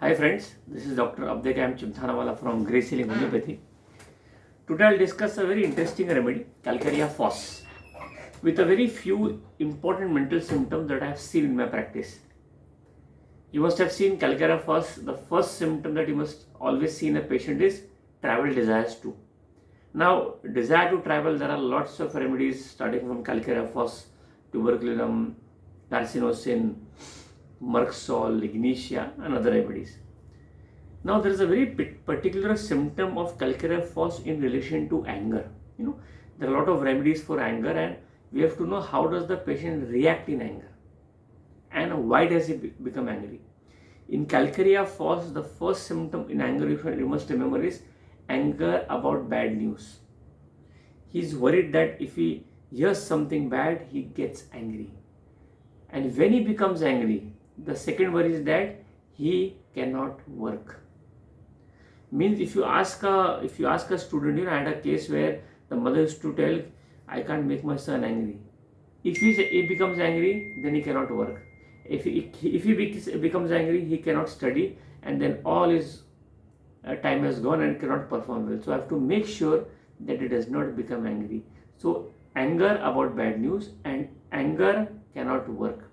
Hi friends, this is Dr. Abdequaem from Grace Healing Homeopathy. Today I'll discuss a very interesting remedy, CALCAREA PHOS, with a very few important mental symptoms that I have seen in my practice. You must have seen CALCAREA PHOS. The first symptom that you must always see in a patient is travel desires to. Now, desire to travel, there are lots of remedies starting from CALCAREA PHOS, tuberculum, carcinosin, Merksol, Ignitia, and other remedies. Now, there is a very particular symptom of CALCAREA PHOS in relation to anger. There are a lot of remedies for anger, and we have to know how does the patient react in anger and why does he become angry. In CALCAREA PHOS, the first symptom in anger, you must remember, is anger about bad news. He is worried that if he hears something bad, he gets angry. And when he becomes angry, the second worry is that he cannot work. Means if you ask a student, I had a case where the mother used to tell, I can't make my son angry. If he becomes angry, then he cannot work. If he becomes angry, he cannot study, and then all his time has gone and cannot perform well. So I have to make sure that he does not become angry. So anger about bad news and anger cannot work.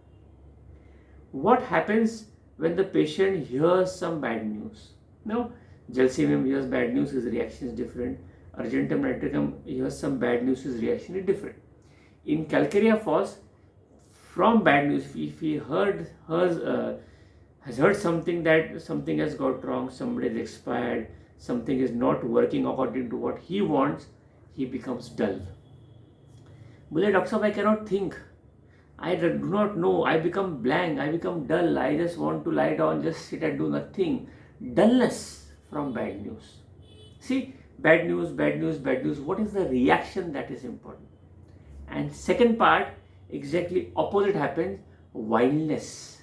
What happens when the patient hears some bad news? Now, Gelsemium hears bad news, his reaction is different. Argentum nitricum hears some bad news, his reaction is different. In CALCAREA PHOS, from bad news, if he has heard something that something has got wrong, somebody is expired, something is not working according to what he wants, he becomes dull. Bole, Doctor Sahab, I cannot think. I do not know. I become blank. I become dull. I just want to lie down, just sit and do nothing. Dullness from bad news. See, bad news, bad news, bad news. What is the reaction that is important? And second part, exactly opposite happens, wildness.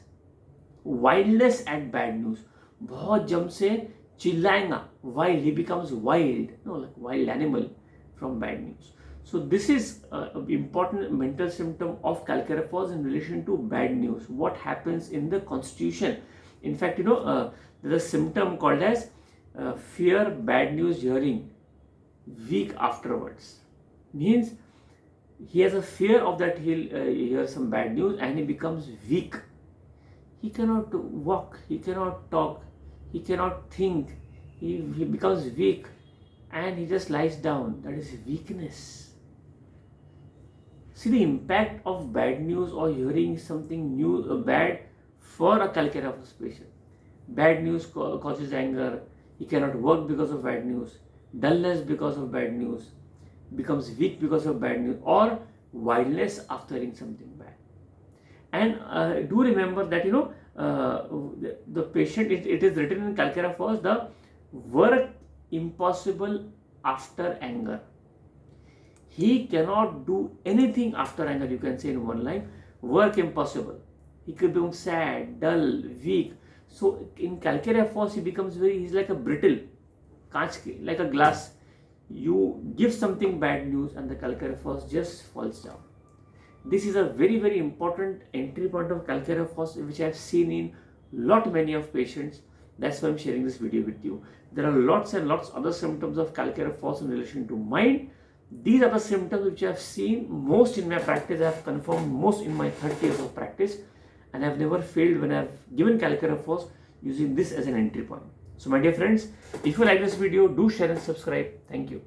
Wildness at bad news. बहुत जम से चिल्लाएगा. Wild, he becomes wild. No, like wild animal from bad news. So this is an important mental symptom of CALCAREA PHOS in relation to bad news. What happens in the constitution? In fact, there's a symptom called as fear bad news hearing week afterwards. Means he has a fear of that he'll hear some bad news and he becomes weak. He cannot walk, he cannot talk, he cannot think, he becomes weak and he just lies down. That is weakness. See the impact of bad news or hearing something new, bad for a CALCAREA PHOS patient. Bad news causes anger, he cannot work because of bad news, dullness because of bad news, becomes weak because of bad news, or wildness after hearing something bad. And do remember that the patient, it is written in CALCAREA PHOS, the work impossible after anger. He cannot do anything after anger, you can say in one line, work impossible. He could become sad, dull, weak. So in CALCAREA PHOS, he's like a brittle, like a glass. You give something bad news and the CALCAREA PHOS just falls down. This is a very, very important entry point of CALCAREA PHOS, which I have seen in many of patients. That's why I'm sharing this video with you. There are lots and lots other symptoms of CALCAREA PHOS in relation to mind. These are the symptoms which I have seen most in my practice. I have confirmed most in my 30 years of practice, and I have never failed when I have given CALCAREA PHOS using this as an entry point. So my dear friends, if you like this video, do share and subscribe. Thank you.